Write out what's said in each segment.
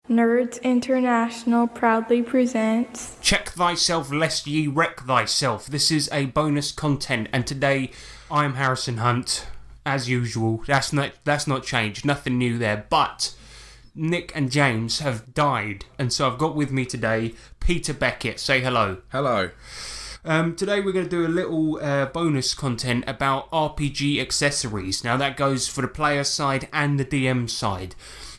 Nerds International proudly presents Check Thyself Lest Ye Wreck Thyself. This is a bonus content, and today I'm Harrison Hunt, as usual. That's not changed, nothing new there, but Nick and James have died, and so I've got with me today Peter Beckett. Say hello. Hello. Today we're going to do a little bonus content about RPG accessories. Now that goes for the player side and the DM side.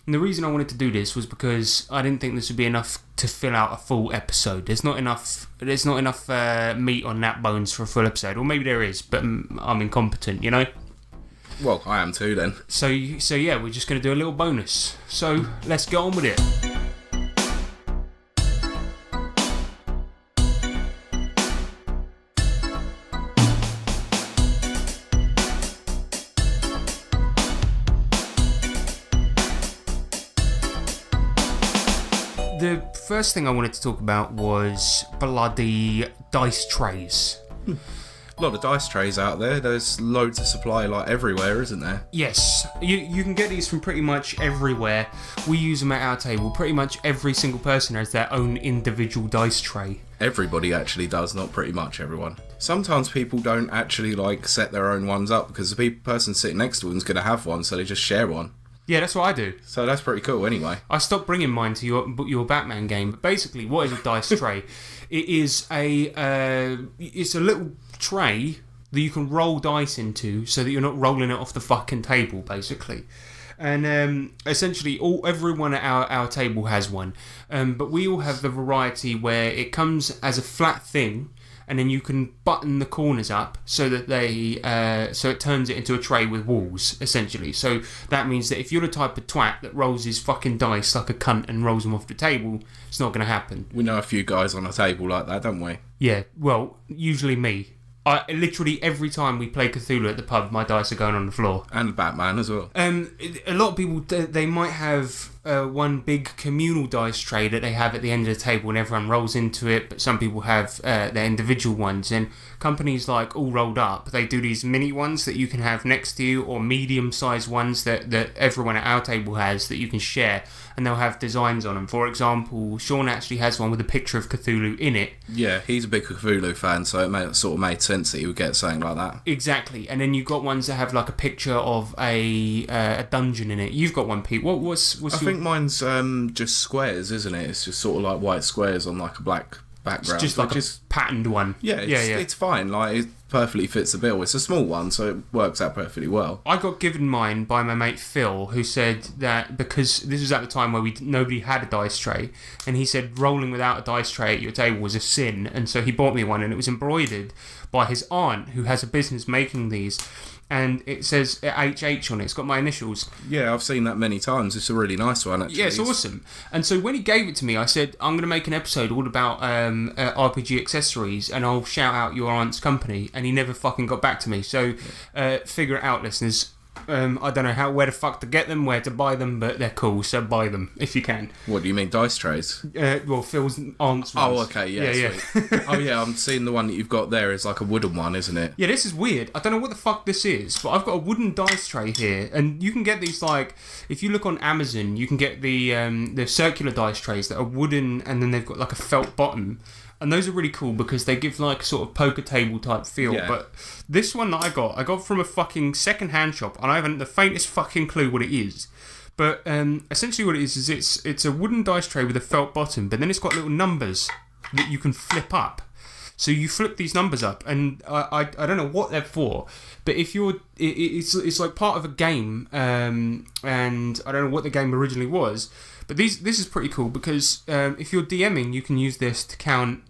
And the reason I wanted to do this was because I didn't think this would be enough to fill out a full episode. There's not enough meat on that bones for a full episode. Or maybe there is, but I'm incompetent, you know? Well, I am too then. So yeah, we're just going to do a little bonus. So let's get on with it. The first thing I wanted to talk about was bloody dice trays. A lot of dice trays out there. There's loads of supply like everywhere, isn't there? Yes, you can get these from pretty much everywhere. We use them at our table. Pretty much every single person has their own individual dice tray. Everybody actually does, not pretty much everyone. Sometimes people don't actually like set their own ones up because the person sitting next to them's going to have one, so they just share one. Yeah, that's what I do. So that's pretty cool anyway. I stopped bringing mine to your Batman game. But basically, what is a dice tray? It is it's a little tray that you can roll dice into so that you're not rolling it off the fucking table, basically. And essentially, everyone at our table has one. But we all have the variety where it comes as a flat thing, and then you can button the corners up so that so it turns it into a tray with walls, essentially. So that means that if you're the type of twat that rolls his fucking dice like a cunt and rolls them off the table, it's not going to happen. We know a few guys on a table like that, don't we? Yeah, well, usually me. Literally every time we play Cthulhu at the pub, my dice are going on the floor. And Batman as well. A lot of people, they might have one big communal dice tray that they have at the end of the table and everyone rolls into it, but some people have their individual ones. And companies like All Rolled Up, they do these mini ones that you can have next to you, or medium-sized ones that everyone at our table has that you can share, and they'll have designs on them. For example, Sean actually has one with a picture of Cthulhu in it. Yeah, he's a big Cthulhu fan, so it sort of made sense that he would get something like that. Exactly, and then you've got ones that have like a picture of a dungeon in it. You've got one, Pete. What's I think mine's just squares, isn't it? It's just sort of like white squares on like a black background. It's just like a patterned one. Yeah, it's fine. Like, it perfectly fits the bill. It's a small one, so it works out perfectly well. I got given mine by my mate Phil, who said that because this was at the time where nobody had a dice tray, and he said rolling without a dice tray at your table was a sin, and so he bought me one, and it was embroidered by his aunt, who has a business making these. And it says HH on it. It's got my initials. Yeah, I've seen that many times. It's a really nice one, actually. Yeah, it's awesome. And so when he gave it to me, I said, I'm going to make an episode all about RPG accessories, and I'll shout out your aunt's company. And he never fucking got back to me. So figure it out, listeners. I don't know where the fuck to get them, where to buy them, but they're cool, so buy them if you can. What do you mean, dice trays? Well, Phil's aunt's ones. Oh, okay, yeah. Sweet. Oh, yeah, I'm seeing the one that you've got there is like a wooden one, isn't it? Yeah, this is weird. I don't know what the fuck this is, but I've got a wooden dice tray here, and you can get these, like, if you look on Amazon, you can get the circular dice trays that are wooden, and then they've got like a felt bottom. And those are really cool because they give like a sort of poker table type feel. Yeah. But this one that I got from a fucking second-hand shop, and I haven't the faintest fucking clue what it is. But essentially what it is it's a wooden dice tray with a felt bottom, but then it's got little numbers that you can flip up. So you flip these numbers up, and I don't know what they're for, but if it's like part of a game, and I don't know what the game originally was, but this is pretty cool because if you're DMing, you can use this to count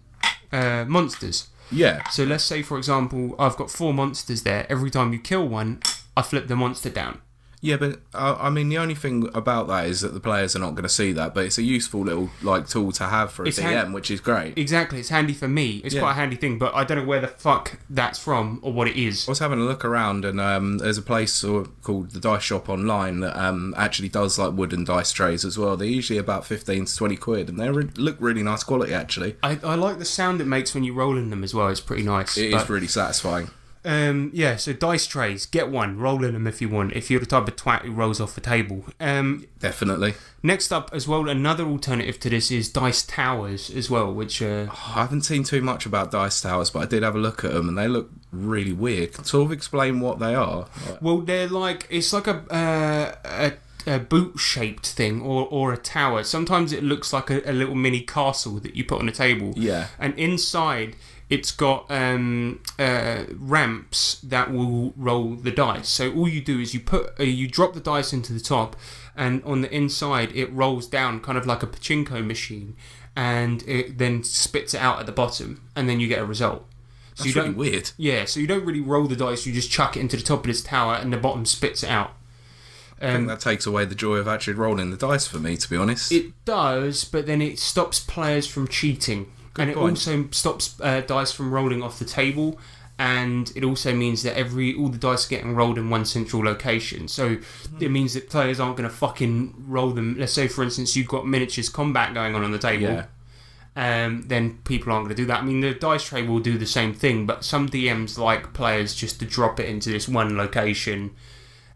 monsters. Yeah. So let's say, for example, I've got 4 monsters there. Every time you kill one, I flip the monster down. Yeah, but I mean, the only thing about that is that the players are not going to see that, but it's a useful little like tool to have for a DM, which is great. Exactly, it's handy for me. It's quite a handy thing, but I don't know where the fuck that's from or what it is. I was having a look around, and there's a place called the Dice Shop online that actually does like wooden dice trays as well. They're usually about 15 to 20 quid, and they look really nice quality actually. I like the sound it makes when you roll in them as well. It's pretty nice. It is really satisfying. Yeah, so dice trays, get one, roll in them if you want, if you're the type of twat who rolls off the table. Definitely. Next up as well, another alternative to this is dice towers as well, which... I haven't seen too much about dice towers, but I did have a look at them, and they look really weird. Can sort of explain what they are? Well, they're like... It's like a boot-shaped thing or a tower. Sometimes it looks like a little mini castle that you put on a table. Yeah. And inside... It's got ramps that will roll the dice. So all you do is you drop the dice into the top, and on the inside it rolls down kind of like a pachinko machine, and it then spits it out at the bottom, and then you get a result. So That's really weird. Yeah, so you don't really roll the dice. You just chuck it into the top of this tower, and the bottom spits it out. I think that takes away the joy of actually rolling the dice for me, to be honest. It does, but then it stops players from cheating. Good and it point. also stops dice from rolling off the table, and it also means that all the dice are getting rolled in one central location. So it means that players aren't going to fucking roll them. Let's say, for instance, you've got miniatures combat going on the table. Yeah. Then people aren't going to do that. I mean, the dice tray will do the same thing, but some DMs like players just to drop it into this one location,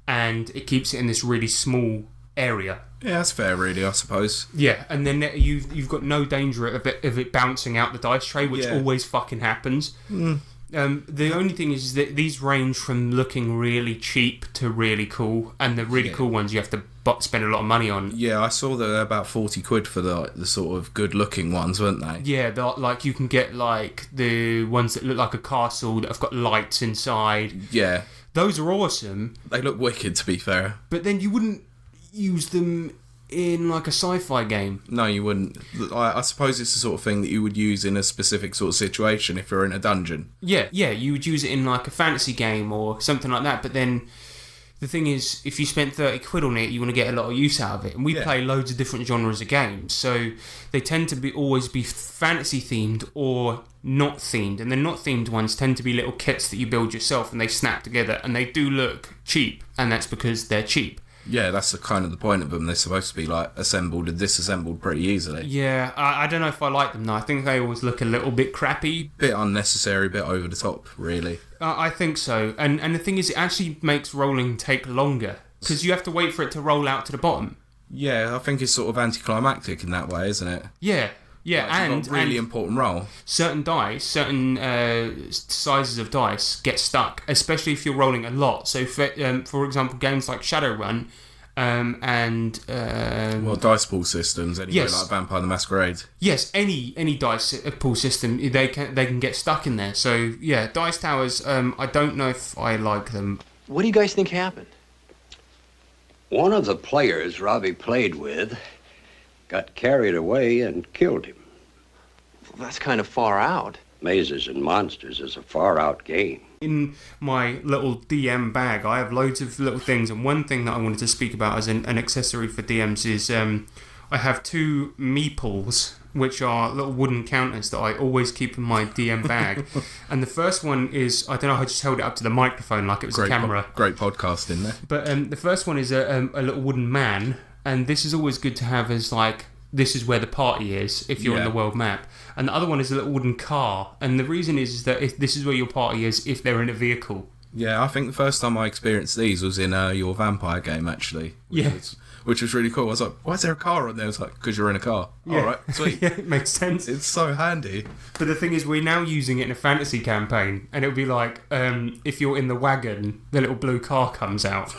and it keeps it in this really small area. Yeah, that's fair, really, I suppose. Yeah, and then you've got no danger of it bouncing out the dice tray, which Yeah. always fucking happens. The only thing is that these range from looking really cheap to really cool, and the really cool ones you have to spend a lot of money on. Yeah, I saw that they're about 40 quid for the sort of good-looking ones, weren't they? Yeah, like you can get like the ones that look like a castle that have got lights inside. Yeah, Those are awesome, they look wicked, to be fair. but then you wouldn't use them in like a sci-fi game. No, you wouldn't. I suppose it's the sort of thing that you would use in a specific sort of situation if you're in a dungeon. Yeah, you would use it in like a fantasy game or something like that, but then the thing is, if you spent 30 quid on it, you want to get a lot of use out of it. And we play loads of different genres of games, so they tend to always be fantasy themed or not themed. And the not themed ones tend to be little kits that you build yourself, and they snap together, and they do look cheap, and that's because they're cheap. Yeah, that's the kind of the point of them. They're supposed to be like assembled and disassembled pretty easily. Yeah, I don't know if I like them though. I think they always look a little bit crappy. Bit unnecessary, bit over the top, really. I think so. And the thing is, it actually makes rolling take longer, because you have to wait for it to roll out to the bottom. Yeah, I think it's sort of anticlimactic in that way, isn't it? Yeah, Like, and it's got a really and important role. certain dice, certain sizes of dice get stuck, especially if you're rolling a lot. So, for example, games like Shadowrun and Well, dice pool systems, anyway, Yes. like Vampire the Masquerade. yes, any dice pool system, they can get stuck in there. So yeah, dice towers. I don't know if I like them. What do you guys think happened? One of the players Robbie played with got carried away and killed him. Well, that's kind of far out. Mazes and Monsters is a far-out game. In my little DM bag, I have loads of little things, and one thing that I wanted to speak about as an accessory for DMs is I have 2 meeples, which are little wooden counters that I always keep in my DM bag. And the first one is, I don't know, I just held it up to the microphone like it was a camera. Great podcast in there. But the first one is a little wooden man, and this is always good to have as like, this is where the party is if you're on Yeah. the world map. And the other one is a little wooden car, and the reason is that if this is where your party is if they're in a vehicle. Yeah, I think the first time I experienced these was in your vampire game, actually. Which was really cool. I was like, why is there a car on there? I was like, because you're in a car. Yeah. All right, sweet. Yeah, it makes sense. It's so handy. But the thing is, we're now using it in a fantasy campaign, and it'll be like, if you're in the wagon, the little blue car comes out.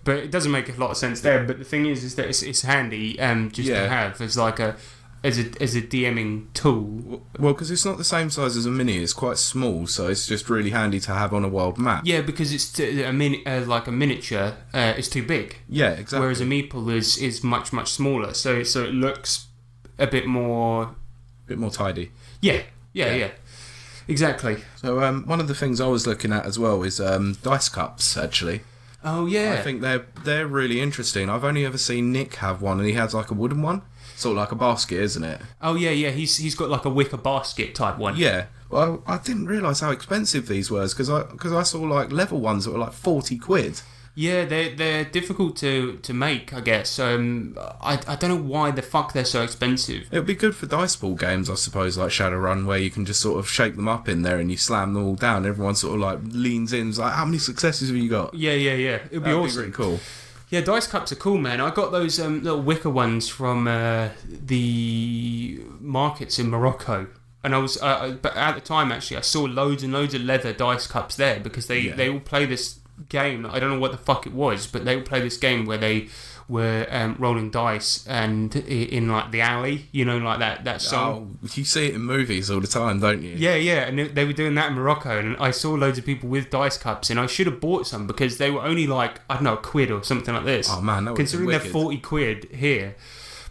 But it doesn't make a lot of sense there. But the thing is that it's handy just to have as like as a DMing tool. Well, because it's not the same size as a mini. It's quite small, so it's just really handy to have on a world map. Yeah, because it's like a miniature. It's too big. Yeah, exactly. Whereas a meeple is much smaller, so it looks a bit more. bit more tidy. Yeah. Yeah. Exactly. So one of the things I was looking at as well is dice cups, actually. Oh yeah. I think they're really interesting. I've only ever seen Nick have one, and he has like a wooden one. Sort of like a basket, isn't it? Oh yeah. He's got like a wicker basket type one. Yeah. Well, I didn't realise how expensive these were, because I saw like level ones that were like 40 quid. Yeah, they're difficult to make, I guess. I don't know why the fuck they're so expensive. It would be good for dice ball games, I suppose, like Shadowrun, where you can just sort of shake them up in there and you slam them all down. Everyone sort of like leans in, it's like, how many successes have you got? Yeah. It'd be That'd awesome. Be really cool. Yeah, dice cups are cool, man. I got those little wicker ones from the markets in Morocco. And I was, but at the time, actually, I saw loads and loads of leather dice cups there because they all play this game. I don't know what the fuck it was, but they all play this game where they were rolling dice and in like the alley, you know, like that song. Oh, you see it in movies all the time, don't you? Yeah, and they were doing that in Morocco, and I saw loads of people with dice cups, and I should have bought some because they were only like, I don't know, £1 or something like this. Oh man, that would considering be they're wicked. 40 quid here.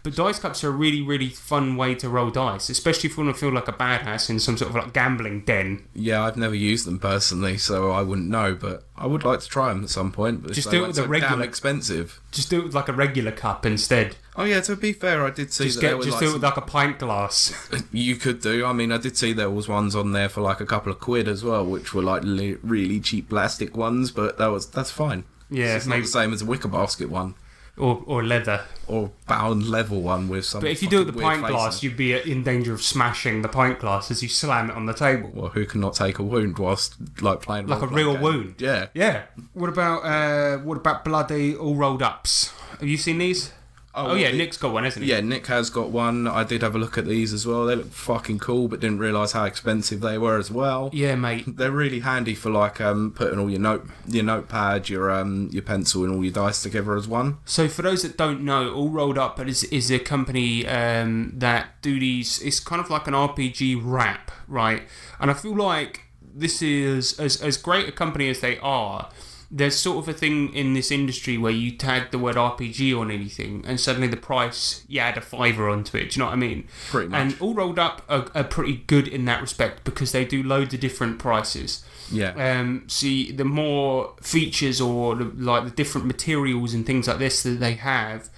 But dice cups are a really, really fun way to roll dice, especially if you want to feel like a badass in some sort of like gambling den. Yeah, I've never used them personally, so I wouldn't know, but I would like to try them at some point. But Just they're do it with so a regular- damn expensive. Just do it with like a regular cup instead. Oh yeah, to be fair, I did see Just that there were do like it with like a pint glass. you could do. I mean, I did see there was ones on there for like a couple of quid as well, which were like really cheap plastic ones, but that's fine. Yeah, it's not maybe- the same as a wicker basket one or leather. or bound level one with some. But if you do it with the fucking pint weird glass, face you'd be in danger of smashing the pint glass as you slam it on the table. Well, who cannot take a wound whilst like playing Like a role-playing real game? wound. Yeah. Yeah. What about bloody all rolled ups? Have you seen these? Oh yeah, Nick's got one, hasn't he? Yeah, Nick has got one. I did have a look at these as well. They look fucking cool, but didn't realise how expensive they were as well. Yeah, mate. They're really handy for like putting all your notepad, your pencil, and all your dice together as one. So for those that don't know, All Rolled Up is a company that do these. It's kind of like an RPG wrap, right? And I feel like this is as great a company as they are. There's sort of a thing in this industry where you tag the word RPG on anything, and suddenly the price, you add a $5 onto it. Do you know what I mean? Pretty much. And All Rolled Up are pretty good in that respect because they do loads of different prices. Yeah. See, the more features or the different materials and things like this that they have,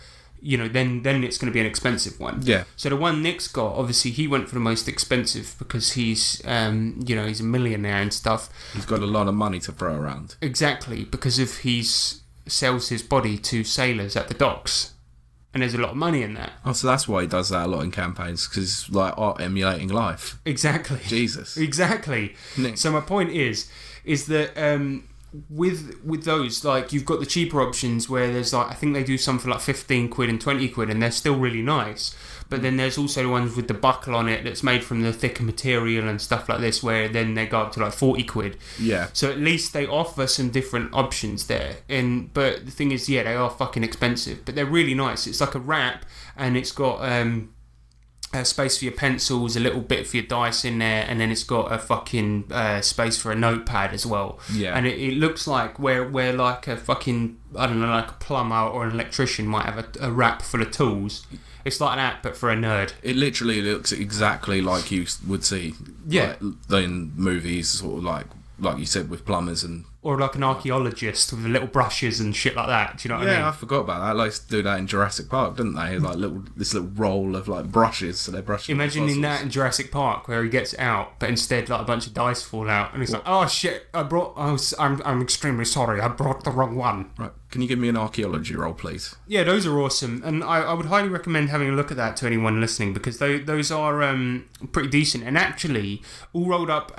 you know, then it's going to be an expensive one. Yeah. So the one Nick's got, obviously, he went for the most expensive because he's, he's a millionaire and stuff. He's got a lot of money to throw around. Exactly, because if sells his body to sailors at the docks, and there's a lot of money in that. Oh, so that's why he does that a lot in campaigns, because it's like art emulating life. Exactly. Jesus. Exactly. Nick. So my point is that with those, like, you've got the cheaper options where there's like, I think they do some for like 15 quid and 20 quid, and they're still really nice. But then there's also the ones with the buckle on it that's made from the thicker material and stuff like this, where then they go up to like 40 quid. Yeah. So at least they offer some different options there. But the thing is, yeah, they are fucking expensive, but they're really nice. It's like a wrap, and it's got a space for your pencils, a little bit for your dice in there, and then it's got a fucking space for a notepad as well. Yeah. And it looks like where like a fucking, I don't know, like a plumber or an electrician might have a wrap full of tools. It's like that, but for a nerd. It literally looks exactly like you would see. Yeah. Like, in movies, sort of like you said, with plumbers and. Or like an archaeologist with the little brushes and shit like that. Do you know what I mean? Yeah, I forgot about that. I used to do that in Jurassic Park, didn't they? Like this little roll of like brushes, so they're brushing. Imagining that in Jurassic Park, where he gets out, but instead like a bunch of dice fall out, and he's like, "Oh shit! I'm extremely sorry. I brought the wrong one." Right, can you give me an archaeology roll, please? Yeah, those are awesome, and I would highly recommend having a look at that to anyone listening, because those are pretty decent. And actually, All Rolled Up,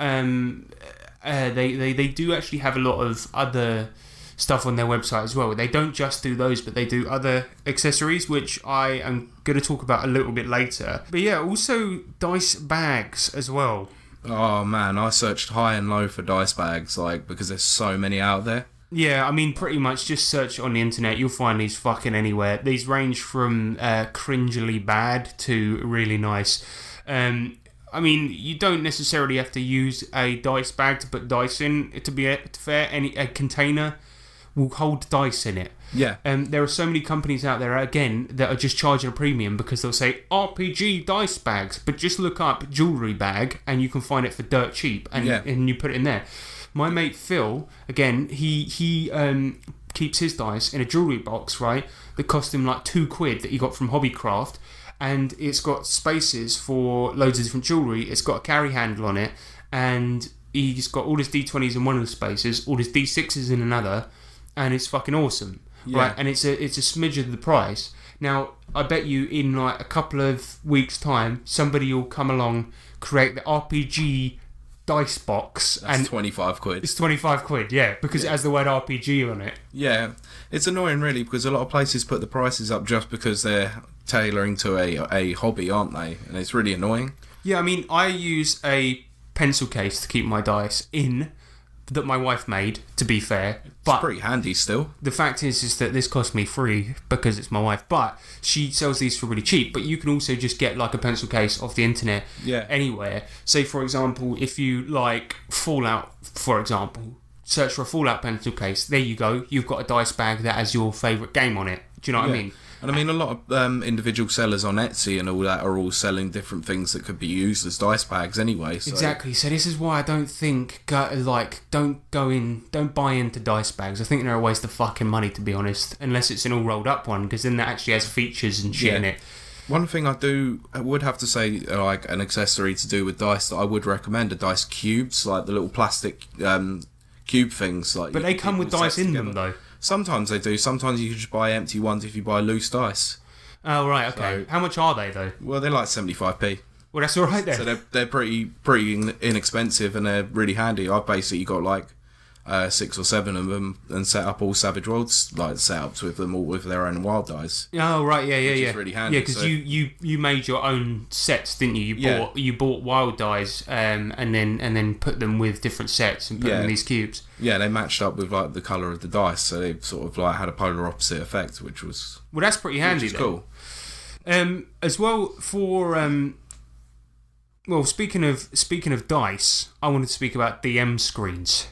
they do actually have a lot of other stuff on their website as well. They don't just do those, but they do other accessories, which I am going to talk about a little bit later. But yeah, also dice bags as well. Oh man, I searched high and low for dice bags, like, because there's so many out there. Yeah, I mean, pretty much just search on the internet. You'll find these fucking anywhere. These range from cringily bad to really nice. I mean, you don't necessarily have to use a dice bag to put dice in. To be fair, a container will hold dice in it. Yeah. There are so many companies out there, again, that are just charging a premium because they'll say RPG dice bags, but just look up jewellery bag and you can find it for dirt cheap, and you put it in there. My mate Phil, again, he keeps his dice in a jewellery box, right, that cost him like £2 that he got from Hobbycraft, and it's got spaces for loads of different jewellery. It's got a carry handle on it, and he's got all his D20s in one of the spaces, all his D6s in another, and it's fucking awesome, Yeah. right? And it's a smidge of the price. Now, I bet you in like a couple of weeks' time, somebody will come along, create the RPG dice box, That's and 25 quid. it's 25 quid, yeah, because it has the word RPG on it. Yeah, it's annoying really because a lot of places put the prices up just because they're tailoring to a hobby, aren't they? And it's really annoying. Yeah, I mean, I use a pencil case to keep my dice in that my wife made, to be fair. It's But pretty handy still. the fact is that this cost me free because it's my wife. But she sells these for really cheap. But you can also just get like a pencil case off the internet Yeah. anywhere. Say, for example, if you like Fallout, for example, search for a Fallout pencil case. There you go. You've got a dice bag that has your favourite game on it. Do you know what I Yeah. mean? And I mean, a lot of individual sellers on Etsy and all that are all selling different things that could be used as dice bags anyway. So. Exactly. So this is why I don't think don't buy into dice bags. I think they're a waste of fucking money, to be honest, unless it's an all rolled up one, because then that actually has features and shit in Yeah. it. One thing I would have to say, like an accessory to do with dice that I would recommend are dice cubes, like the little plastic cube things. Like, But you they can come keep with all dice sets in them, together. though. Sometimes they do. Sometimes you can just buy empty ones if you buy loose dice. Oh right, okay. So- How much are they though? Well, they're like 75p. Well, that's all right then. So they're pretty inexpensive and they're really handy. I've basically got like 6 or 7 of them and set up all Savage Worlds like setups with them all with their own wild dice. Oh right, yeah, Which is yeah. really handy, Yeah, because so- you made your own sets, didn't you? Yeah. You bought wild dies, and then put them with different sets and put them Yeah. in these cubes. Yeah, they matched up with like the colour of the dice, so they sort of like had a polar opposite effect, which was Well, that's pretty handy. which is then. cool. As well for well, speaking of dice, I wanted to speak about DM screens.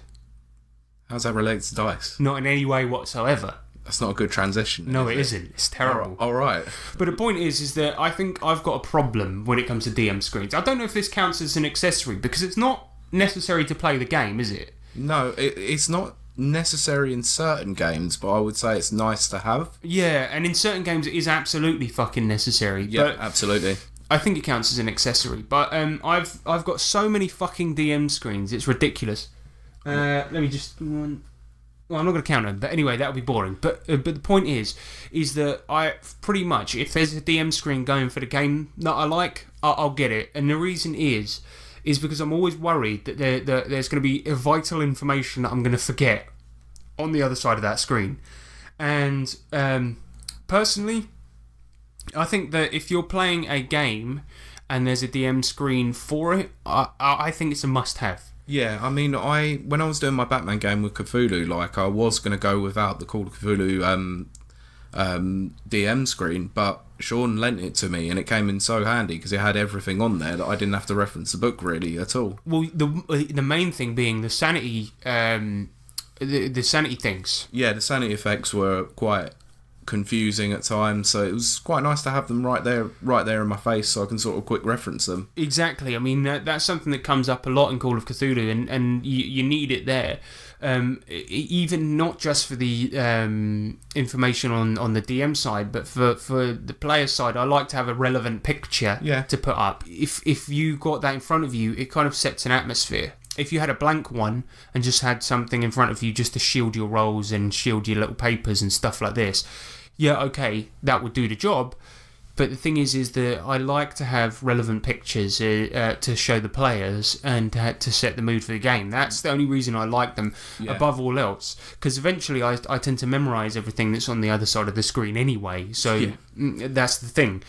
How's that related to dice? Not in any way whatsoever. That's not a good transition. No, is it isn't. It's terrible. All right. But the point is that I think I've got a problem when it comes to DM screens. I don't know if this counts as an accessory because it's not necessary to play the game, is it? No, it's not necessary in certain games, but I would say it's nice to have. Yeah, and in certain games it is absolutely fucking necessary. Yeah, But absolutely. I think it counts as an accessory. But I've got so many fucking DM screens, it's ridiculous. Let me just. Well, I'm not going to count them, but anyway, that would be boring. But the point is that I pretty much, if there's a DM screen going for the game that I like, I'll get it. And the reason is because I'm always worried that there's going to be vital information that I'm going to forget on the other side of that screen. And personally, I think that if you're playing a game and there's a DM screen for it, I think it's a must-have. Yeah, I mean, when I was doing my Batman game with Cthulhu, like I was going to go without the Call of Cthulhu DM screen, but Sean lent it to me, and it came in so handy because it had everything on there that I didn't have to reference the book really at all. Well, the main thing being the sanity, the sanity things. Yeah, the sanity effects were quite confusing at times, so it was quite nice to have them right there in my face, so I can sort of quick reference them. Exactly. I mean, that's something that comes up a lot in Call of Cthulhu, and you need it there. Even not just for the information on the DM side, but for the player side, I like to have a relevant picture to put up. If you got that in front of you, it kind of sets an atmosphere. If you had a blank one and just had something in front of you just to shield your rolls and shield your little papers and stuff like this, yeah, okay, that would do the job. But the thing is that I like to have relevant pictures to show the players and to set the mood for the game. That's the only reason I like them above all else. Because eventually I tend to memorise everything that's on the other side of the screen anyway. So that's the thing.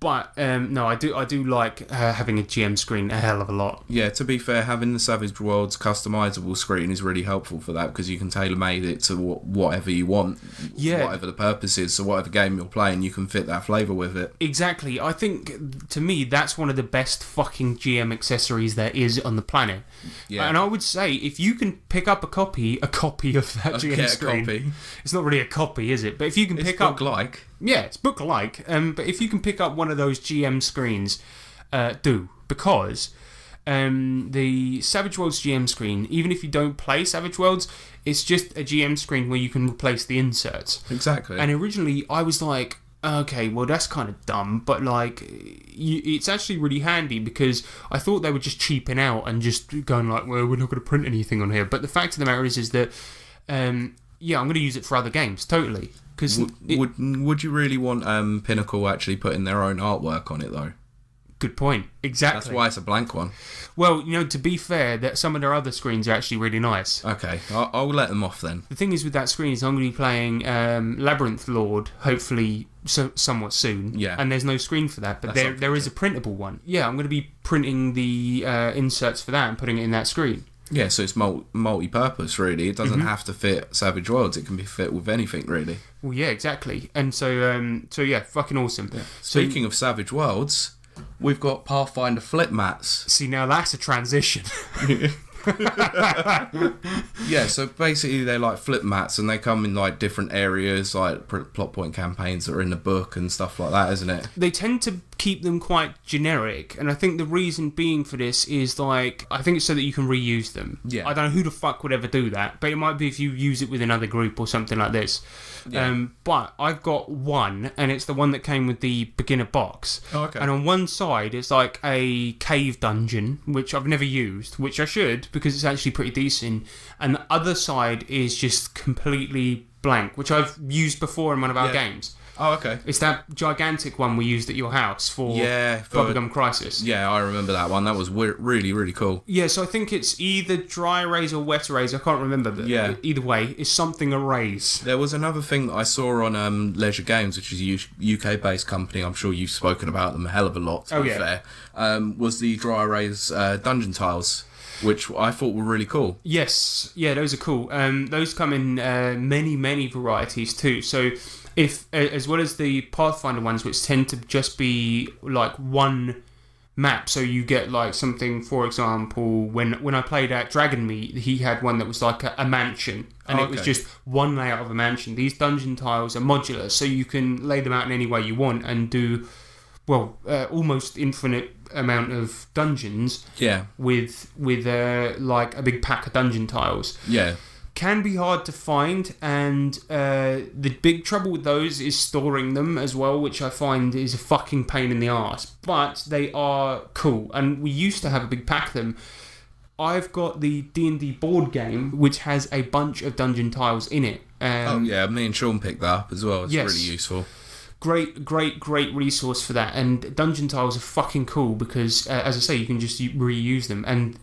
But no, I do like having a GM screen a hell of a lot. Yeah, to be fair, having the Savage Worlds customizable screen is really helpful for that because you can tailor-made it to whatever you want, whatever the purpose is. So whatever game you're playing, you can fit that flavour with it. Exactly. I think, to me, that's one of the best fucking GM accessories there is on the planet. Yeah. And I would say, if you can pick up a copy of that GM screen... Copy. It's not really a copy, is it? But if you can It's pick up... book-like. Yeah, it's book-like. But if you can pick up one of those GM screens, do. Because the Savage Worlds GM screen, even if you don't play Savage Worlds, it's just a GM screen where you can replace the inserts. Exactly. And originally, I was like, okay, well, that's kind of dumb. But, like, it's actually really handy because I thought they were just cheaping out and just going like, well, we're not going to print anything on here. But the fact of the matter is that... yeah, I'm going to use it for other games, totally. Because Would you really want Pinnacle actually putting their own artwork on it though? good point. Exactly. That's why it's a blank one. Well, to be fair, that some of their other screens are actually really nice. Okay, I'll let them off then. The thing is with that screen is I'm going to be playing Labyrinth Lord, hopefully somewhat soon. Yeah. And there's no screen for that, but That's there is a printable one. Yeah, I'm going to be printing the inserts for that and putting it in that screen. Yeah, so it's multi-purpose really. It doesn't have to fit Savage Worlds. It can be fit with anything really. Well, yeah, exactly. And so yeah, fucking awesome. Yeah. Speaking of Savage Worlds, we've got Pathfinder flip mats. See, now that's a transition. Yeah, so basically they're like flip mats, and they come in like different areas, like plot point campaigns that are in the book and stuff like that, isn't it? They tend to keep them quite generic, and I think the reason being for this is like, I think it's so that you can reuse them. Yeah. I don't know who the fuck would ever do that, but it might be if you use it with another group or something like this. Yeah. But I've got one, and it's the one that came with the beginner box. Oh, okay. And on one side it's like a cave dungeon, which I've never used, which I should, because it's actually pretty decent. And the other side is just completely blank, which I've used before in one of our games. Oh, okay. It's that gigantic one we used at your house for Bubblegum Crisis. Yeah, I remember that one. That was really, really cool. Yeah, so I think it's either dry erase or wet erase. I can't remember, but either way, it's something erase. There was another thing that I saw on Leisure Games, which is a UK-based company. I'm sure you've spoken about them a hell of a lot, to be fair. Was the dry erase dungeon tiles, which I thought were really cool. Yes, yeah, those are cool. Those come in many varieties too. So if as well as the Pathfinder ones, which tend to just be like one map, so you get like something, for example, when I played at Dragonmeet, he had one that was like a mansion, and it was just one layout of a mansion. These dungeon tiles are modular, so you can lay them out in any way you want and do almost infinite amount of dungeons. Yeah. With like a big pack of dungeon tiles. Yeah. Can be hard to find, and the big trouble with those is storing them as well, which I find is a fucking pain in the arse. But they are cool, and we used to have a big pack of them. I've got the D&D board game, which has a bunch of dungeon tiles in it. Me and Sean picked that up as well. It's really useful. Great resource for that. And dungeon tiles are fucking cool because, as I say, you can just reuse them. And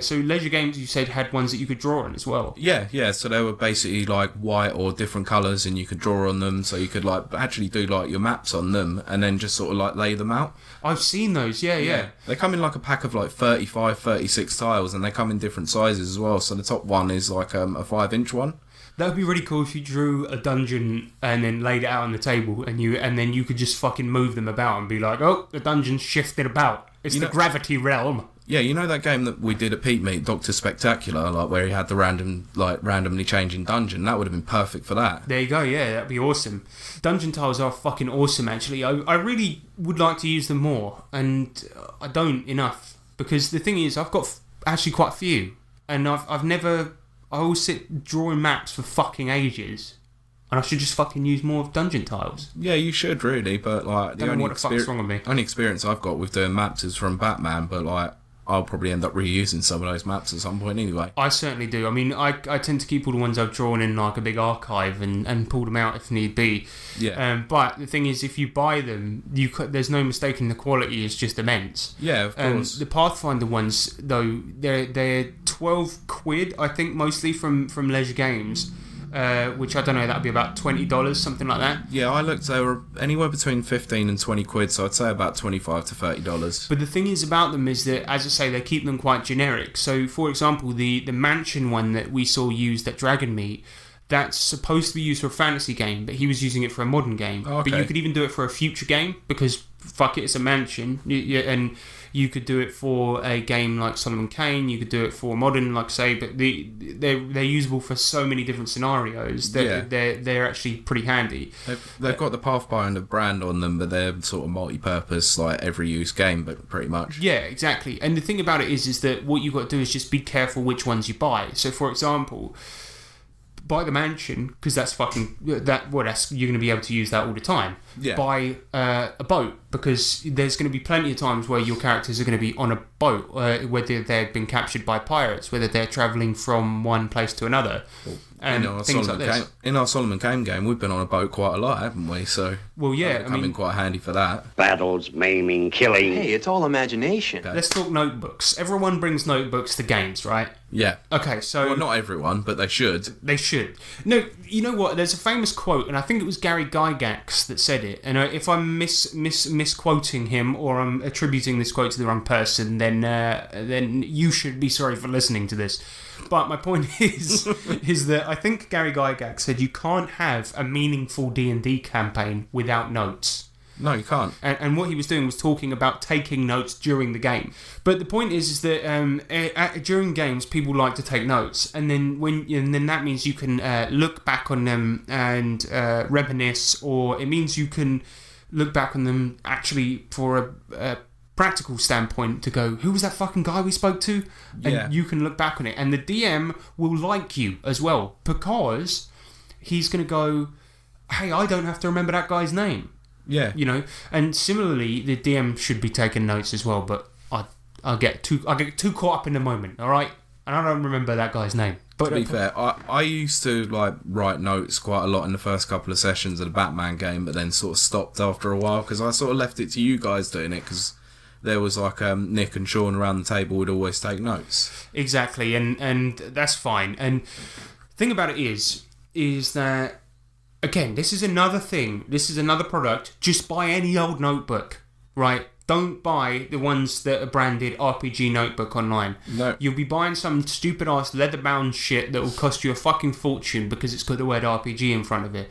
so Leisure Games, you said, had ones that you could draw on as well. Yeah. So they were basically like white or different colours, and you could draw on them. So you could like actually do like your maps on them, and then just sort of like lay them out. I've seen those. Yeah. They come in like a pack of like 35, 36 tiles, and they come in different sizes as well. So the top one is like a 5-inch one. That would be really cool if you drew a dungeon and then laid it out on the table, and then you could just fucking move them about and be like, oh, the dungeon's shifted about. It's the gravity realm. Yeah, you know that game that we did at Peak Meet, Dr. Spectacular, like where he had the randomly changing dungeon? That would have been perfect for that. There you go, yeah, that'd be awesome. Dungeon tiles are fucking awesome, actually. I really would like to use them more, and I don't enough, because the thing is, I've got actually quite a few, and I've never... I always sit drawing maps for fucking ages, and I should just fucking use more of dungeon tiles. Yeah, you should really, but like the only fuck's wrong with me. Only experience I've got with doing maps is from Batman, but like I'll probably end up reusing some of those maps at some point anyway. I certainly do. I mean, I tend to keep all the ones I've drawn in like a big archive and pull them out if need be. Yeah. But the thing is, if you buy them, there's no mistaking the quality is just immense. Yeah, of course. The Pathfinder ones, though, they're 12 quid, I think, mostly from Leisure Games. Which I don't know, that'd be about $20, something like that. Yeah, I looked, they were anywhere between 15 and 20 quid, so I'd say about $25 to $30. But the thing is about them is that, as I say, they keep them quite generic. So, for example, the mansion one that we saw used at Dragonmeet, that's supposed to be used for a fantasy game, but he was using it for a modern game. Okay. But you could even do it for a future game, because, fuck it, it's a mansion, and you could do it for a game like Solomon Kane, you could do it for modern, like I say, but they're usable for so many different scenarios that they're actually pretty handy. They've got the Pathfinder brand on them, but they're sort of multi-purpose, like every use game, but pretty much. Yeah, exactly. And the thing about it is that what you've got to do is just be careful which ones you buy. So, for example, buy the mansion because that's fucking that's you're going to be able to use that all the time. Yeah. Buy a boat because there's going to be plenty of times where your characters are going to be on a boat, whether they've been captured by pirates, whether they're traveling from one place to another, and things like this. In our Solomon Kane game, we've been on a boat quite a lot, haven't we? So Well, yeah, that'll come in quite handy for that. Battles, maiming, killing. Hey, it's all imagination. let's talk notebooks. Everyone brings notebooks to games, right? Yeah. Okay, so Well, not everyone, but they should. they should. No, you know what? There's a famous quote, and I think it was Gary Gygax that said it. And if I'm misquoting him or I'm attributing this quote to the wrong person, then you should be sorry for listening to this. But my point is that I think Gary Gygax said you can't have a meaningful D&D campaign without notes. No, you can't. And what he was doing was talking about taking notes during the game. But the point is that during games, people like to take notes, and then that means you can look back on them and reminisce, or it means you can look back on them actually for a practical standpoint to go, who was that fucking guy we spoke to? And Yeah. you can look back on it, and the DM will like you as well because he's going to go, hey, I don't have to remember that guy's name. Yeah. You know, and similarly, the DM should be taking notes as well. But I get too caught up in the moment. All right, and I don't remember that guy's name. But To be fair, I used to like write notes quite a lot in the first couple of sessions of the Batman game, but then sort of stopped after a while because I sort of left it to you guys doing it because there was like Nick and Sean around the table would always take notes. exactly, and that's fine. And the thing about it is that again, this is another thing. This is another product. Just buy any old notebook, right? Don't buy the ones that are branded RPG Notebook online. No. You'll be buying some stupid ass leather bound shit that will cost you a fucking fortune because it's got the word RPG in front of it.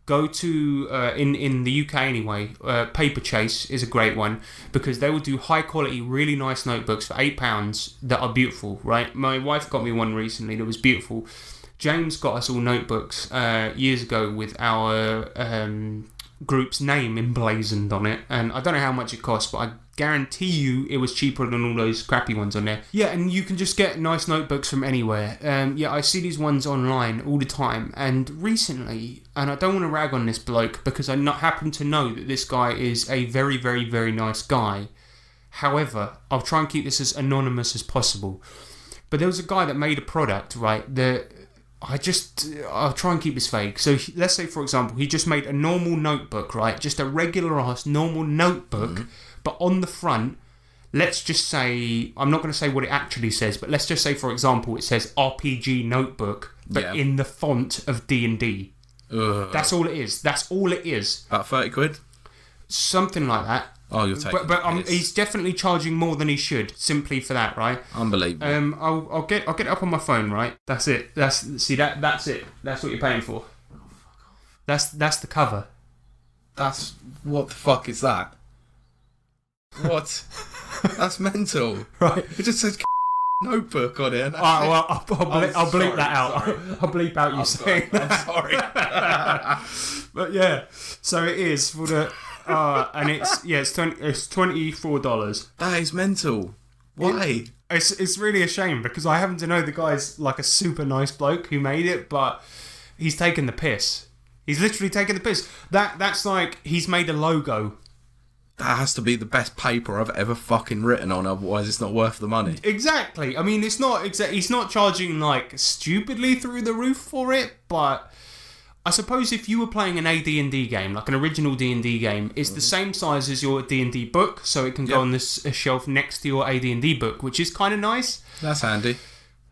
Go to, in the UK anyway, Paper Chase is a great one because they will do high quality, really nice notebooks for £8 that are beautiful, right? My wife got me one recently that was beautiful. James got us all notebooks years ago with our group's name emblazoned on it, and I don't know how much it cost, but I guarantee you it was cheaper than all those crappy ones on there. Yeah, and you can just get nice notebooks from anywhere. Yeah, I see these ones online all the time, and recently, and I don't want to rag on this bloke because I happen to know that this guy is a very, very, very nice guy. However, I'll try and keep this as anonymous as possible. But there was a guy that made a product, right, that I'll try and keep this vague. So let's say, for example, he just made a normal notebook, right? Just a regular ass normal notebook, but on the front, let's just say, I'm not going to say what it actually says, but let's just say, for example, it says RPG Notebook, but in the font of D&D. That's all it is. That's all it is. About 30 quid? Something like that. Oh, you'll take But he's definitely charging more than he should simply for that, right? Unbelievable. I'll get it up on my phone, right? That's it. That's it. That's what you're paying for. That's the cover. That's what the fuck is that? What? That's mental. Right. It just says notebook on it. And Alright, well, I'll bleep sorry, that out. sorry. I'll bleep out you saying that. I'm sorry. But yeah, so it is for the and it's $24. That is mental. Why? It's really a shame because I happen to know the guy's like a super nice bloke who made it, but he's taken the piss. He's literally taken the piss. That's like he's made a logo. That has to be the best paper I've ever fucking written on, otherwise it's not worth the money. Exactly. I mean, it's not he's not charging like stupidly through the roof for it, but I suppose if you were playing an AD&D game, like an original D&D game, it's the same size as your D&D book, so it can go on this shelf next to your AD&D book, which is kind of nice. That's handy.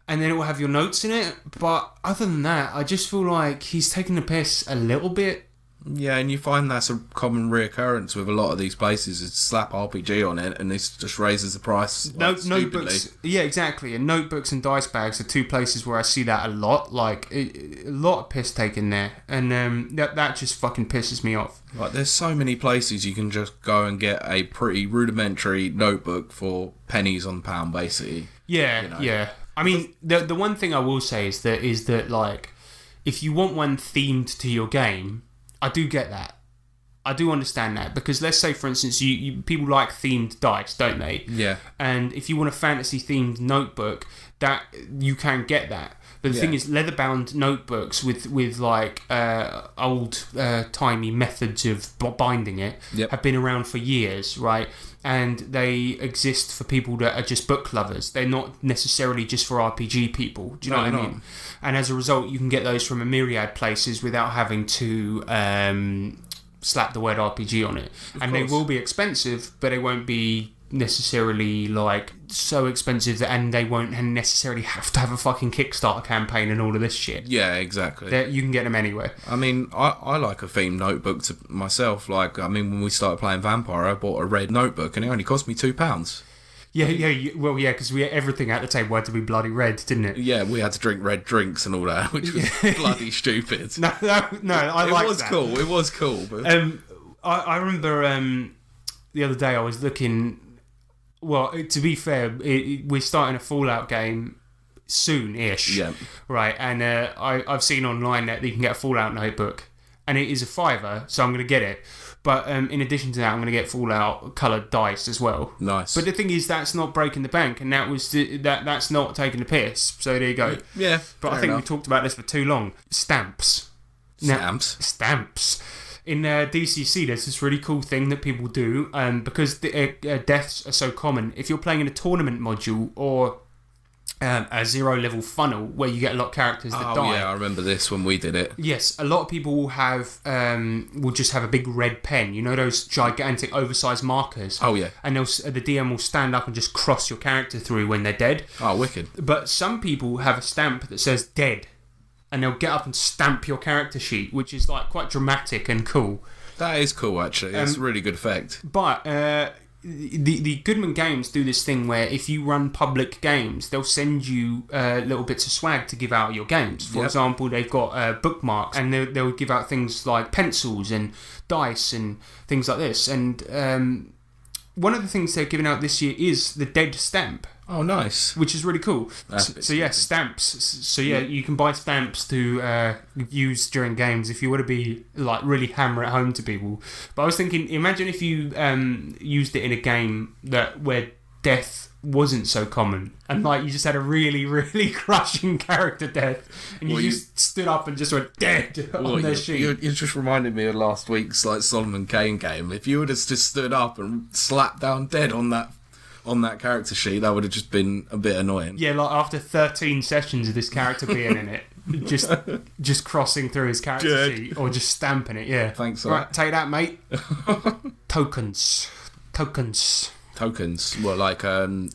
And then it will have your notes in it, but other than that, I just feel like he's taking the piss a little bit. Yeah, and you find that's a common reoccurrence with a lot of these places. Is slap RPG on it, and this just raises the price. Like, Notebooks, yeah, exactly. And notebooks and dice bags are two places where I see that a lot. Like a lot of piss taken there, and that just fucking pisses me off. Like, there's so many places you can just go and get a pretty rudimentary notebook for pennies on the pound, basically. Yeah, You know. yeah. I mean, the one thing I will say is that like, if you want one themed to your game, I do get that. I do understand that, because let's say, for instance, you people like themed dice, don't they? Yeah. And if you want a fantasy themed notebook, that you can get that. But the thing is, leather-bound notebooks with like old timey methods of binding it have been around for years, right? And they exist for people that are just book lovers. They're not necessarily just for RPG people. Do you know what I mean? And as a result, you can get those from a myriad places without having to slap the word RPG on it. And they will be expensive, but they won't be necessarily like so expensive and they won't necessarily have to have a fucking Kickstarter campaign and all of this shit. Yeah, exactly. You can get them anywhere. I mean, I like a themed notebook to myself. Like, I mean, when we started playing Vampire, I bought a red notebook and it only cost me £2. Well, because everything at the table had to be bloody red, didn't it? Yeah, we had to drink red drinks and all that, which was bloody stupid. No, I like that. It was cool. But... I remember the other day I was looking. Well, to be fair, we're starting a Fallout game soon-ish. Yeah. Right, and I've seen online that you can get a Fallout notebook, and it is a £5, so I'm going to get it. But in addition to that, I'm going to get Fallout coloured dice as well. Nice. But the thing is, that's not breaking the bank, and that's not taking the piss. So there you go. Yeah. But I think we've talked about this for too long. Stamps. Stamps. In DCC, there's this really cool thing that people do, because the deaths are so common. If you're playing in a tournament module or a zero-level funnel where you get a lot of characters that die. Oh, yeah, I remember this when we did it. Yes, a lot of people will have will just have a big red pen. You know those gigantic, oversized markers? Oh, yeah. And the DM will stand up and just cross your character through when they're dead. Oh, wicked. But some people have a stamp that says dead. And they'll get up and stamp your character sheet, which is like quite dramatic and cool. That is cool, actually. It's a really good effect. But the Goodman Games do this thing where if you run public games, they'll send you little bits of swag to give out your games. For example, they've got bookmarks, and they'll give out things like pencils and dice and things like this. And one of the things they're giving out this year is the dead stamp. Oh, nice. Which is really cool. Stamps. So you can buy stamps to use during games if you want to be like really hammer it home to people. But I was thinking, imagine if you used it in a game where death wasn't so common, and like you just had a really, really crushing character death, and you just stood up and just went dead on their sheet. You just reminded me of last week's like Solomon Kane game. If you would have just stood up and slapped down dead on that character sheet, that would have just been a bit annoying. Yeah, like after 13 sessions of this character being in it, just crossing through his character sheet or just stamping it. Yeah. Thanks for that. Take that, mate. Tokens. Well, like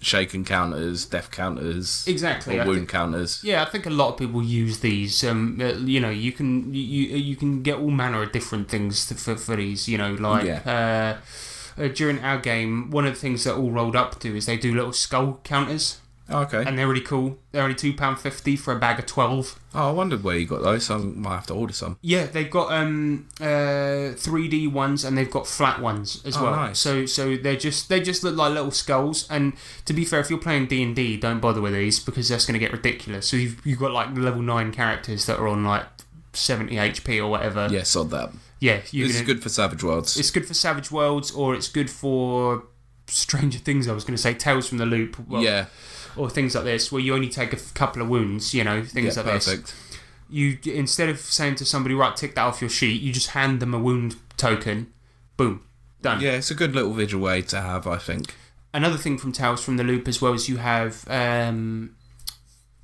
shaken counters, death counters, exactly, or wound counters. Yeah, I think a lot of people use these. You know, you can get all manner of different things for these. You know, like. During our game, one of the things that all rolled up to is they do little skull counters. Oh, okay. And they're really cool. They're only £2.50 for a bag of 12. Oh, I wondered where you got those. I might have to order some. Yeah, they've got 3D ones and they've got flat ones as well. Nice. So they just look like little skulls. And to be fair, if you're playing D&D, don't bother with these because that's going to get ridiculous. So you've got like level 9 characters that are on like 70 HP or whatever. Yeah, sod that. Yeah, this is good for Savage Worlds. It's good for Savage Worlds, or it's good for Stranger Things. I was going to say Tales from the Loop. Yeah. Or things like this, where you only take a couple of wounds. You know, things like perfect. this. You instead of saying to somebody, right, tick that off your sheet, you just hand them a wound token. Boom, done. Yeah, it's a good little visual way to have, I think. Another thing from Tales from the Loop as well is you have. I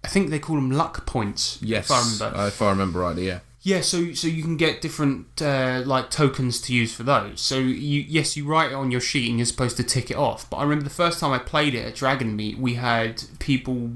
think they call them luck points. Yes, if I remember rightly. Yeah. Yeah, so you can get different like tokens to use for those. So you write it on your sheet and you're supposed to tick it off. But I remember the first time I played it at Dragon Meet, we had people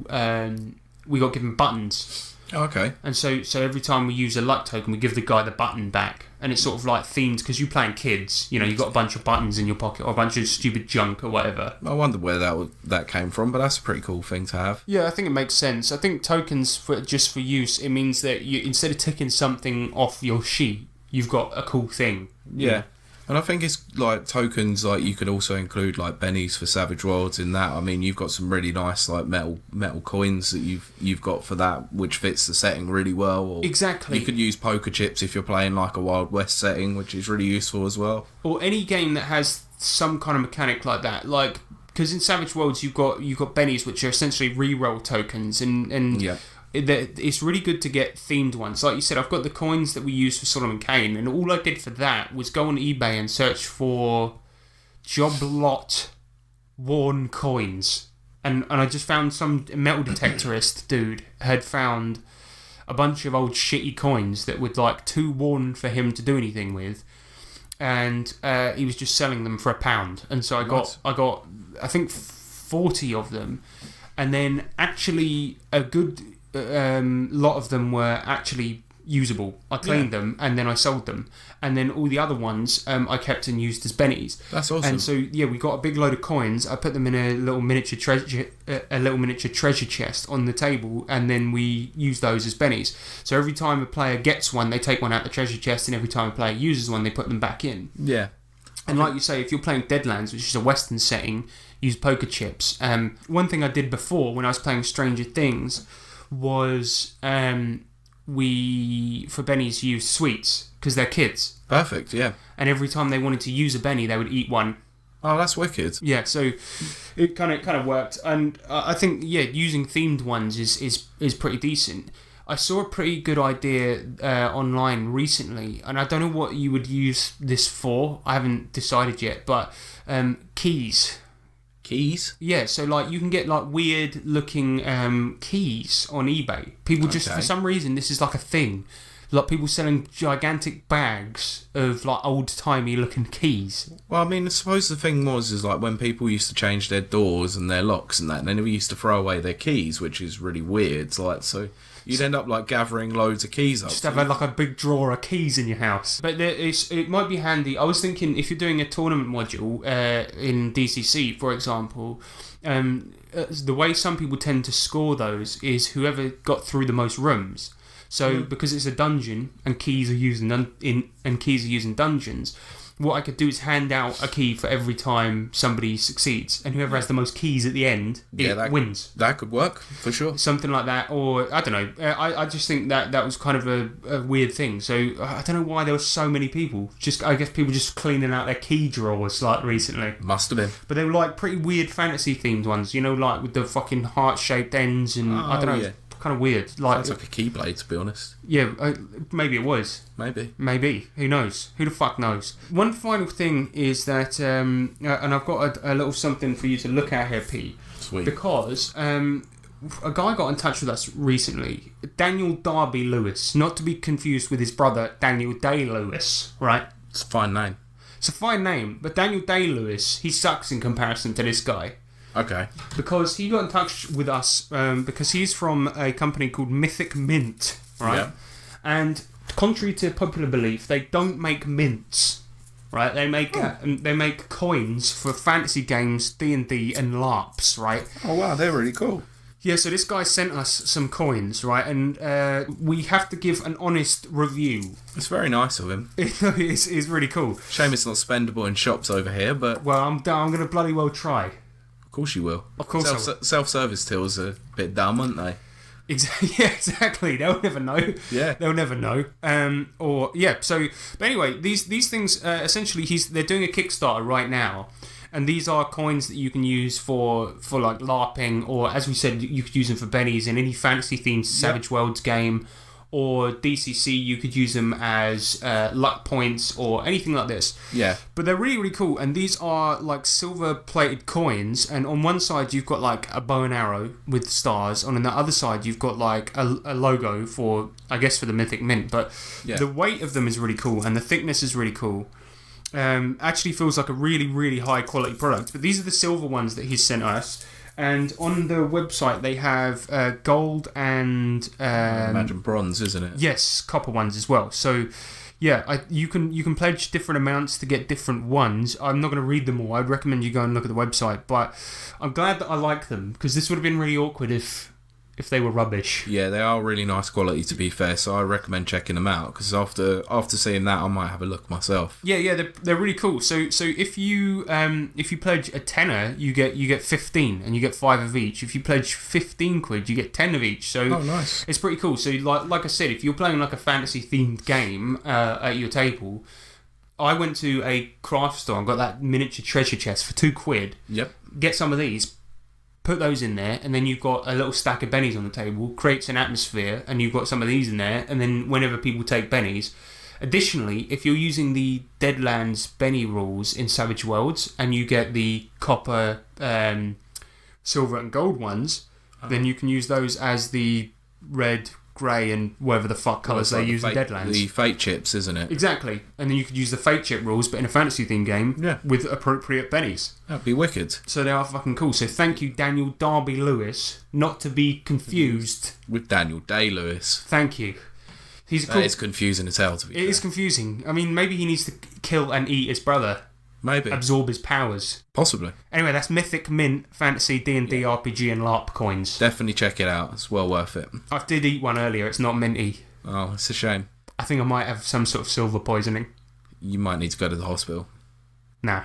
we got given buttons. Oh, okay. And so every time we use a luck token, we give the guy the button back, and it's sort of like themed because you're playing kids. You know, you've got a bunch of buttons in your pocket or a bunch of stupid junk or whatever. I wonder where that came from, but that's a pretty cool thing to have. Yeah, I think it makes sense. I think tokens for use, it means that you instead of ticking something off your sheet, you've got a cool thing. Yeah. And I think it's like tokens, like you could also include like bennies for Savage Worlds in that. I mean, you've got some really nice like metal coins that you've got for that, which fits the setting really well. Or Exactly. You could use poker chips if you're playing like a Wild West setting, which is really useful as well. Or any game that has some kind of mechanic like that, like because in Savage Worlds you've got bennies, which are essentially re-roll tokens, and Yeah. it's really good to get themed ones. Like you said, I've got the coins that we use for Solomon Kane, and all I did for that was go on eBay and search for job lot worn coins, and I just found some metal detectorist dude had found a bunch of old shitty coins that were like too worn for him to do anything with, and he was just selling them for £1, and so I got I think 40 of them, and then actually a good lot of them were actually usable. I cleaned them and then I sold them, and then all the other ones I kept and used as bennies. That's awesome. And so yeah, we got a big load of coins. I put them in a little miniature treasure chest on the table, and then we use those as bennies. So every time a player gets one, they take one out the treasure chest, and every time a player uses one, they put them back in. Yeah. And like you say, if you're playing Deadlands, which is a Western setting, use poker chips. One thing I did before when I was playing Stranger Things was we, for bennies, used sweets because they're kids. Perfect, yeah. And every time they wanted to use a benny, they would eat one. Oh, that's wicked. Yeah, so it kind of worked. And I think, yeah, using themed ones is pretty decent. I saw a pretty good idea online recently, and I don't know what you would use this for. I haven't decided yet, but keys. Keys? Yeah, so like you can get like weird looking keys on eBay. People just, Okay. for some reason, this is like a thing. Like people selling gigantic bags of like old timey looking keys. Well, I mean, I suppose the thing is like when people used to change their doors and their locks and that, and they never used to throw away their keys, which is really weird. Like, so you'd end up like gathering loads of keys up. Just have like a big drawer of keys in your house. But it might be handy. I was thinking if you're doing a tournament module in DCC, for example, the way some people tend to score those is whoever got through the most rooms. So because it's a dungeon and keys are used in dungeons, what I could do is hand out a key for every time somebody succeeds, and whoever has the most keys at the end wins. That could work for sure. Something like that, or I don't know. I just think that was kind of a weird thing. So I don't know why there were so many people. I guess people just cleaning out their key drawers like recently. Must have been. But they were like pretty weird fantasy themed ones, you know, like with the fucking heart shaped ends and I don't know. Yeah. Kind of weird. Like, Sounds like a keyblade, to be honest. yeah, maybe it was. Maybe. Who knows? Who the fuck knows? One final thing is that, and I've got a little something for you to look at here, Pete. Sweet. Because a guy got in touch with us recently, Daniel Darby Lewis, not to be confused with his brother Daniel Day-Lewis, right? It's a fine name. It's a fine name, but Daniel Day-Lewis, he sucks in comparison to this guy. Okay. Because he got in touch with us because he's from a company called Mythic Mint, right? Yeah. And contrary to popular belief, they don't make mints, right? They make coins for fantasy games, D&D, and LARPs, right? Oh wow, they're really cool. Yeah, so this guy sent us some coins, right? And we have to give an honest review. It's very nice of him. It's really cool. Shame it's not spendable in shops over here, but Well, I'm going to bloody well try. of course you will. Of course I will. Self-service tills are a bit dumb, aren't they? Yeah, exactly. They'll never know. Yeah. They'll never know. But anyway, these things essentially they're doing a Kickstarter right now, and these are coins that you can use for like LARPing, or as we said, you could use them for bennies in any fantasy themed Savage Worlds game, or DCC. You could use them as luck points or anything like this. Yeah. But they're really, really cool, and these are like silver-plated coins, and on one side you've got like a bow and arrow with stars, and on the other side you've got like a logo for, I guess, for the Mythic Mint, but the weight of them is really cool, and the thickness is really cool. Actually feels like a really, really high-quality product, but these are the silver ones that he's sent us, and on the website they have gold and... I imagine bronze, isn't it? Yes, copper ones as well. So, yeah, you can pledge different amounts to get different ones. I'm not going to read them all. I'd recommend you go and look at the website. But I'm glad that I like them, because this would have been really awkward if if they were rubbish. Yeah, they are really nice quality, to be fair, so I recommend checking them out, because after seeing that, I might have a look myself. Yeah, they're really cool. So if you pledge a tenner, you get 15, and you get 5 of each. If you pledge 15 quid, you get 10 of each. So nice. It's pretty cool. So like I said, if you're playing like a fantasy themed game at your table, I went to a craft store and got that miniature treasure chest for 2 quid. Yep. Get some of these, put those in there, and then you've got a little stack of bennies on the table, creates an atmosphere, and you've got some of these in there, and then whenever people take bennies. Additionally, if you're using the Deadlands Benny rules in Savage Worlds, and you get the copper, silver and gold ones, then you can use those as the red, grey, and whatever the fuck colours they use in Deadlands. The fate chips, isn't it? Exactly. And then you could use the fate chip rules, but in a fantasy themed game with appropriate bennies. That'd be wicked. So they are fucking cool. So thank you, Daniel Darby Lewis, not to be confused. With Daniel Day-Lewis. Thank you. He's That cool. is confusing as hell, to be fair. It is confusing. I mean, maybe he needs to kill and eat his brother, Maybe. absorb his powers. Possibly. Anyway, that's Mythic Mint Fantasy D&D RPG and LARP coins. Definitely check it out. It's well worth it. I did eat one earlier. It's not minty. Oh, it's a shame. I think I might have some sort of silver poisoning. You might need to go to the hospital. Nah,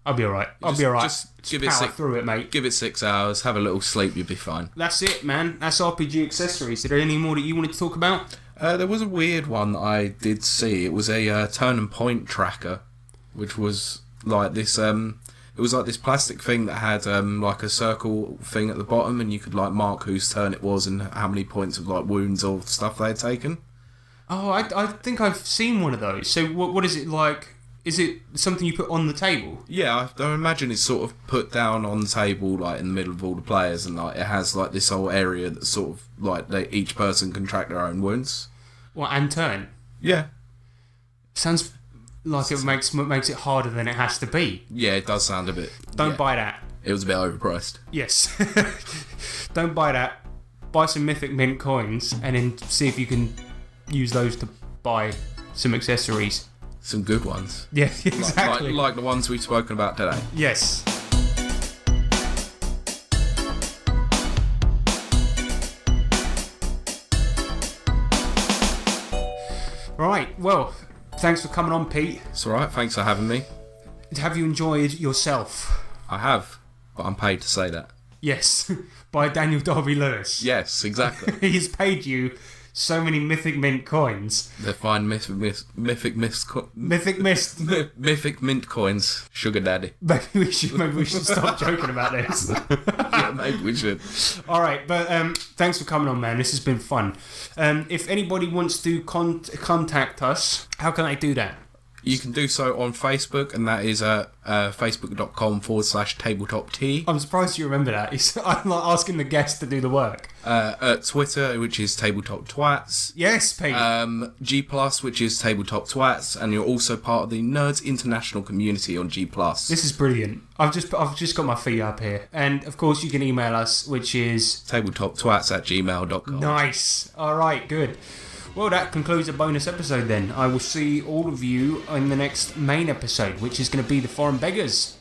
I'll be alright. I'll Just- be alright. just give it power six- through it, mate. Give it 6 hours, have a little sleep, you'll be fine. That's it, man. That's RPG accessories. Is there any more that you wanted to talk about? There was a weird one that I did see. It was a turn and point tracker, which was like this. It was like this plastic thing that had like a circle thing at the bottom, and you could like mark whose turn it was and how many points of like wounds or stuff they had taken. Oh, I think I've seen one of those. So what is it like? Is it something you put on the table? Yeah, I imagine it's sort of put down on the table, like in the middle of all the players, and like it has like this whole area that's sort of like each person can track their own wounds. Well, and turn. Yeah, Sounds like it makes it harder than it has to be. yeah, it does sound a bit. Don't yeah, buy that. It was a bit overpriced. Yes. Don't buy that. Buy some Mythic Mint coins and then see if you can use those to buy some accessories. Some good ones, Yeah, exactly. like the ones we've spoken about today. Yes. Right, well, thanks for coming on, Pete. It's alright, thanks for having me. Have you enjoyed yourself? I have, but I'm paid to say that. Yes, by Daniel Darby Lewis. Yes, exactly. He's paid you so many Mythic Mint coins. They're fine mythic Mythic Mist. mythic mint coins. Sugar daddy. Maybe we should stop joking about this. Yeah, maybe we should. All right, but thanks for coming on, man. This has been fun. If anybody wants to contact us, how can they do that? You can do so on Facebook, and that is facebook.com/tabletop I'm surprised you remember that. I'm like asking the guest to do the work. At Twitter, which is Tabletop Twats. Yes, Pete. G+, which is Tabletop Twats, and you're also part of the Nerds International community on G+. This is brilliant. I've just got my feet up here, and of course you can email us, which is tabletoptwats@gmail.com. nice. All right, good. Well, that concludes a bonus episode then. I will see all of you in the next main episode, which is going to be the Foreign Beggars.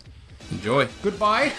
Enjoy. Goodbye.